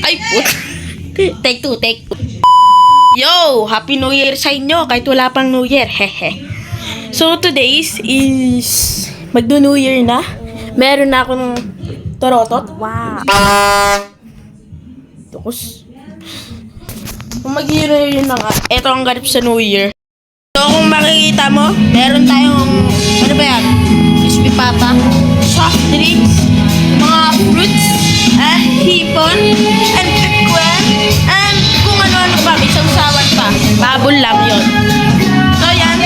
Ay, put. Take two, take two. Yo! Happy New Year sa inyo kahit wala pang New Year. Hehe. So, today's is magdo-New Year na. Meron na akong torotot. Wow. Tukos. Kung mag-New Year na nga, eto ang ganap sa New Year. So, kung makikita mo, meron tayong, ano ba yan? Crispy pata, soft drinks, mga fruits, and hipon, and pikwan, and kung ano-ano pa, may sausawan pa. Babol lang yun. So, yan.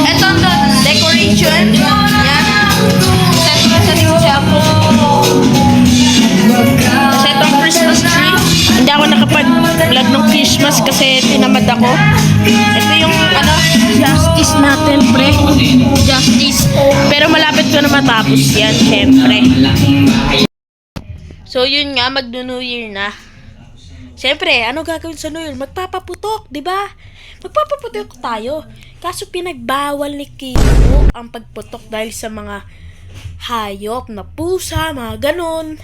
Ito ang decoration. Yan. Set yung cellphone. Kasi itong Christmas tree. Hindi ako nakapag-vlog ng Christmas kasi tinamad ako. Ito yung justice natin, pre. Justice. Pero malapit ko na matapos yan, syempre. So, yun nga, mag-New Year na. Syempre, ano gagawin sa New Year? Magpapaputok, di ba? Magpapaputok tayo. Kaso pinagbawal ni Kiko ang pagputok dahil sa mga hayop na pusa, mga ganun.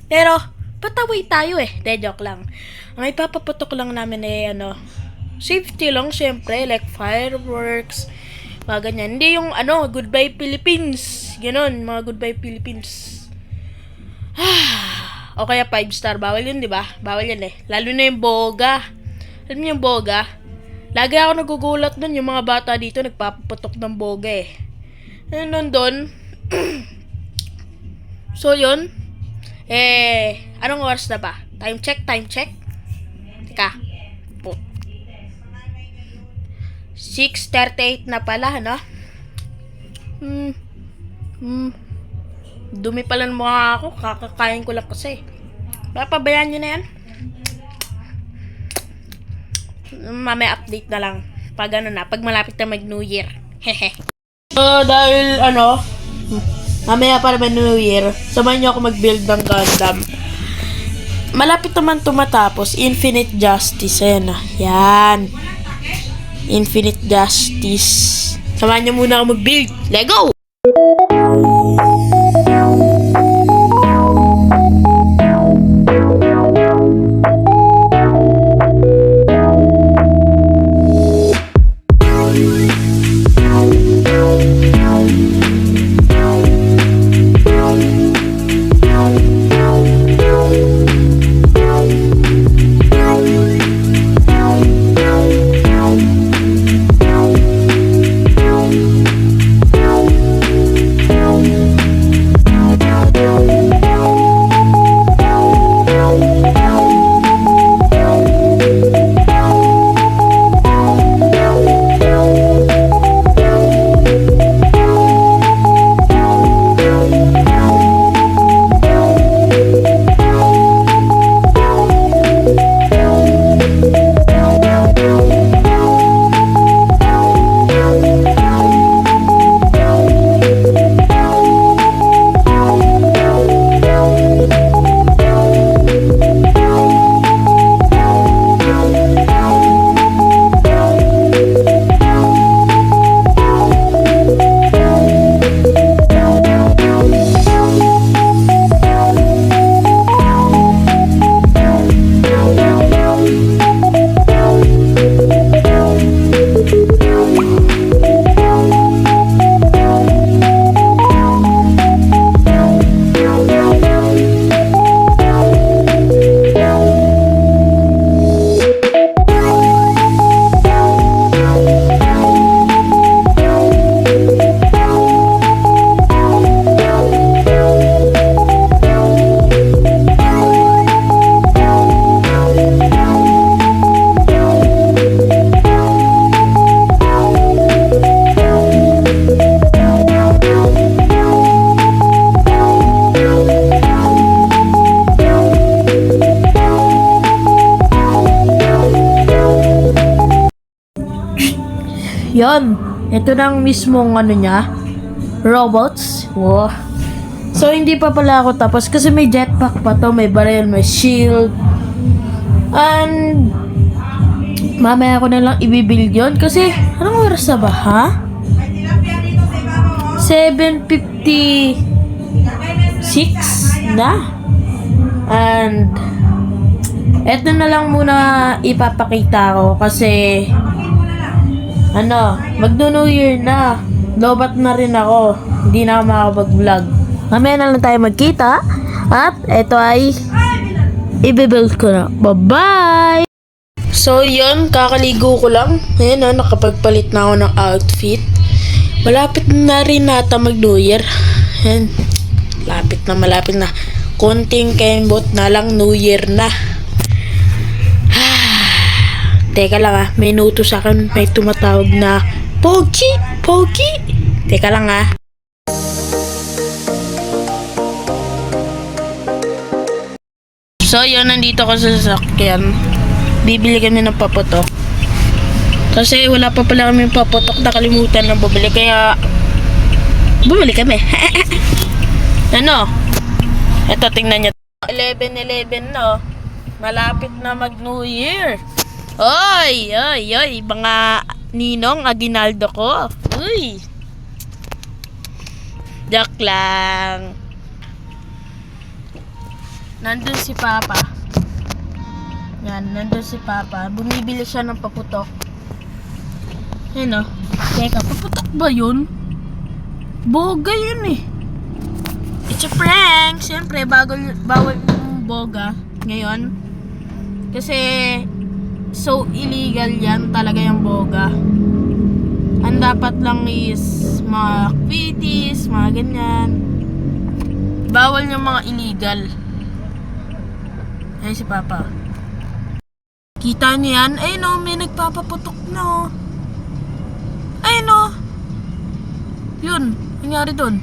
Pero, pataway tayo De, joke lang. Ang ipapaputok lang namin safety lang, syempre, like fireworks, mga ganyan. Hindi yung, Goodbye Philippines. Ganon, mga Goodbye Philippines. O kaya 5-star, bawal yun, di ba? Bawal yan Lalo na yung boga. Alam niyo yung boga? Lagi ako nagugulat dun, yung mga bata dito nagpapaputok ng boga Nandun. So, yun. Anong oras na ba? Time check. Teka. 6:38 na pala, Dumi pala ng mukha ako. Kakakain ko lang kasi. Papabayaan nyo na yan. Mamaya update na lang. Pag pag malapit na mag-New Year. Hehe. So, dahil mamaya pa naman New Year, samahan nyo ako mag-build ng Gundam. Malapit naman tumatapos. Infinite Justice. Ayan Yan. Infinite Justice. Samahan nyo muna ako mag-build. Let's go! Yan. Ito na ang mismong niya. Robots. Wow. So, hindi pa pala ako tapos kasi may jetpack pa to. May barrel, may shield. And mamaya ko na lang ibibuild yun. Kasi, anong oras na ba, ha? 7:56 na. And Eto na lang muna ipapakita ko kasi magno-New Year na. Lobat na rin ako. Hindi na ako makapag-vlog. Mamaya na lang tayo magkita. At ito ay i-build ko na. Bye-bye! So yun, kakaligo ko lang. Ayan nakapagpalit na ako ng outfit. Malapit na rin nata mag-New Year. Ayan. Malapit na. Konting kembot na lang New Year na. Teka lang may nuto sa akin. May tumatawag na Pogi! Teka lang So yun, nandito ko sa sasakyan. Bibili kami ng paputok. Kasi wala pa pala kami paputok. Nakalimutan na bumili. Kaya bumili kami. Ito, tingnan nyo. 11:11 no. Malapit na mag-New Year. Oy, mga ninong Aguinaldo ko. Uy. Joke lang. Nandun si Papa. Yan, nandun si Papa. Bumibili siya ng paputok. Ayan Teka, paputok ba yun? Boga yun It's a prank. Siyempre, bawal yung boga ngayon. Kasi so illegal yan talaga yung boga. Ang dapat lang is mga activities, mga ganyan. Bawal yung mga illegal. Ay si Papa. Kita niyo yan? Ay may nagpapaputok na Ay Yun, nangyari dun.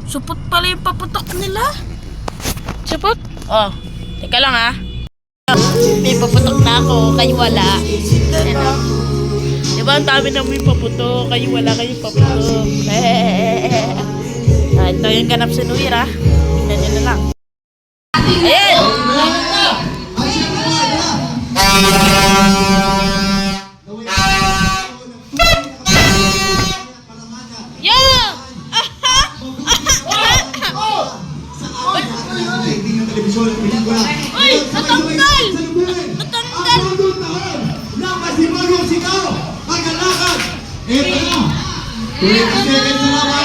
Supot pala yung paputok nila. Supot? Teka lang May paputok na ako, kayo wala. Diba ang dami na may paputok, kayo wala kayong paputok. Ito yung ganap sa New Year Tingnan nyo na lang. Ayan! Uy! Natanggal! Natanggal! Ng masibagong sigaw! Pagkalakan! Ito na! 20 seconds na naman!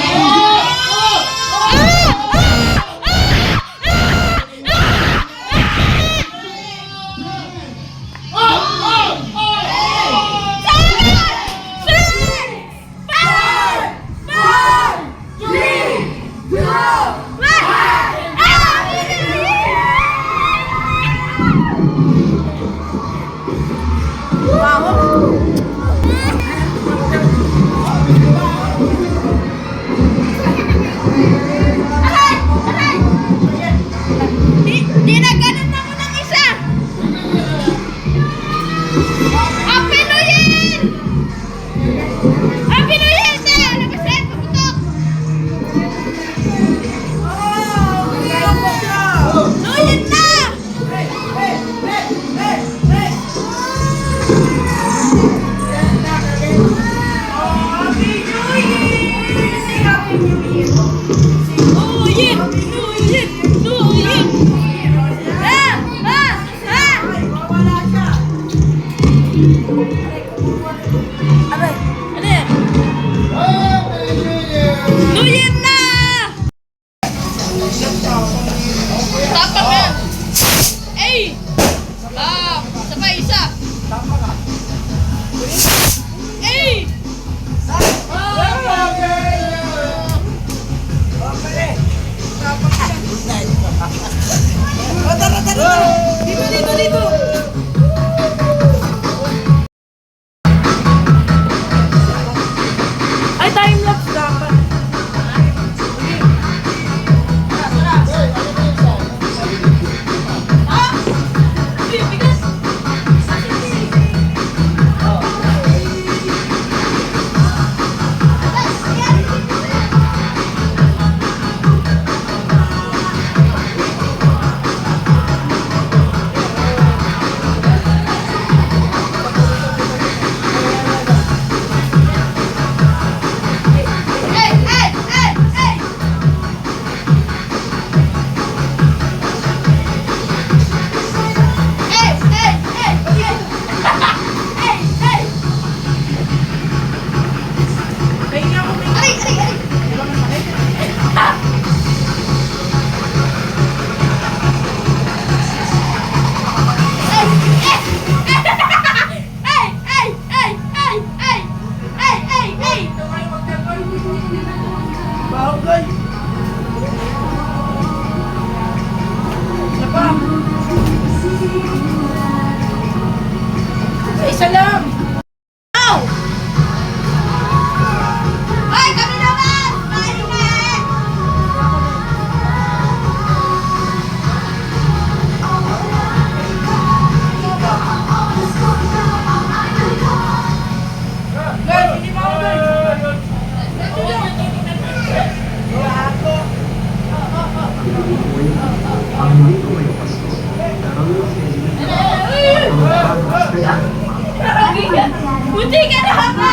Buti ka na ba?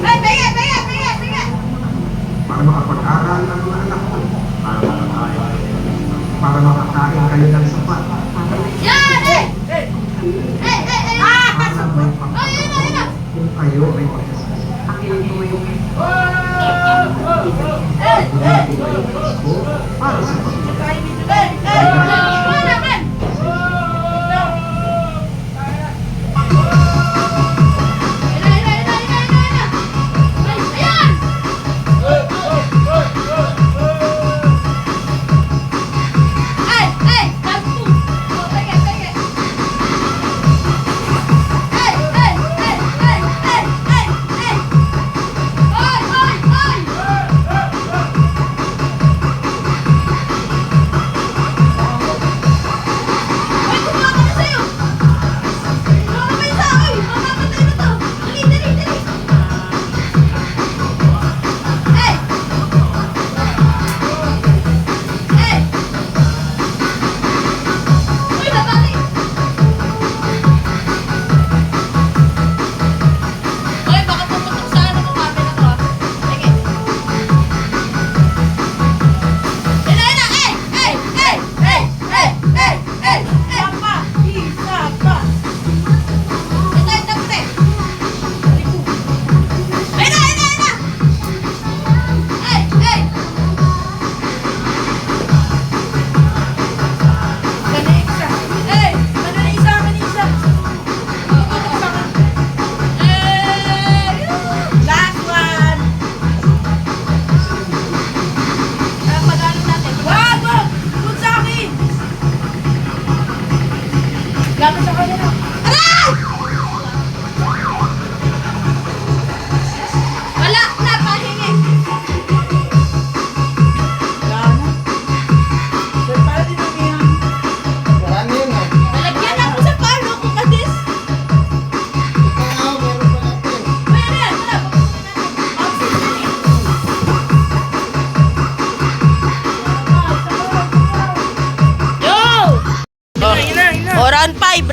Ay, pega! Para makapag-aral ng mga anak ko, para makakain kayo ng sapat, Yan! para may pagkakataon kung kayo ay magkasal. Para sa pagkakas.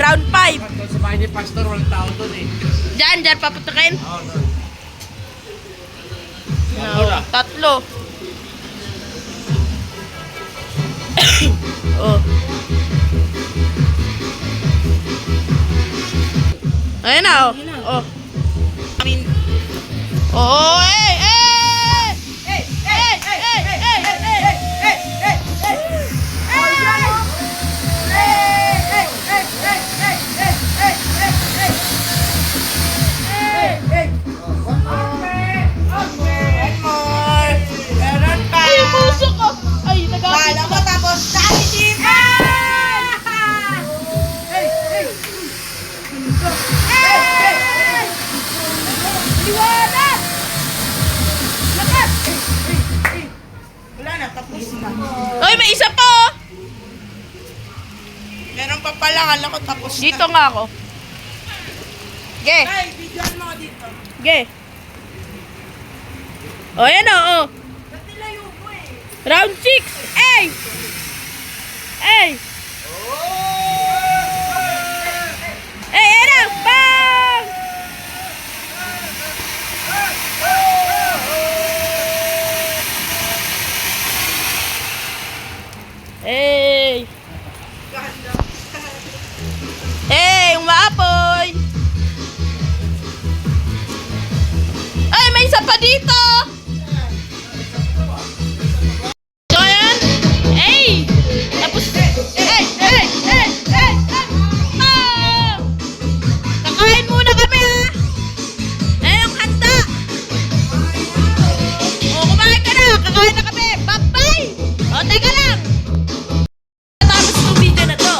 Round 5. Sa bahay ni Pastor, walang tao doon eh. Diyan paputukin. Oo, doon. No, 3. Oh. Ayun na, oh. Oh. Oh, Kala ko tapos dali dito! Liwanag! Lakas! Wala na, tapos na. Oy, may isa pa, oh. Meron pa pala, kala ko tapos na. Dito nga ako. Ge. Ay, videoan mo dito. Ge. Oh, yan, oh. Ba't nilayo ko eh? Round 6. Ay! Ay! Era! Bang! Hey! Hey! Umaapoy! Ay! May isa pa dito! So, ayan. Hey! Tapos, hey! Ah! Kakain muna kami, ha? Ayan ang handa. O, kumain ka na. Kakain na kami. Bye-bye! O, teka lang. Tapos itong video na to.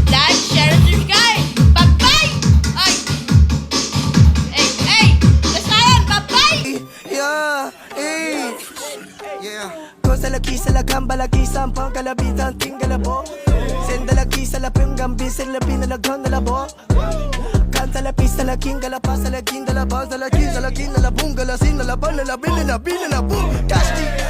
Like, share, and subscribe. Bye-bye! Ay! Hey! Basta yan. Bye-bye! Cosa la chisa la gamba la chisa un po' calabita tinga la bo senda la chisa la pengan bise la pina la gonda la bo canta la pista la kinga la pasa la kinda la basa la chisa la kinda la bunga la sinda la bana la bina la boom casti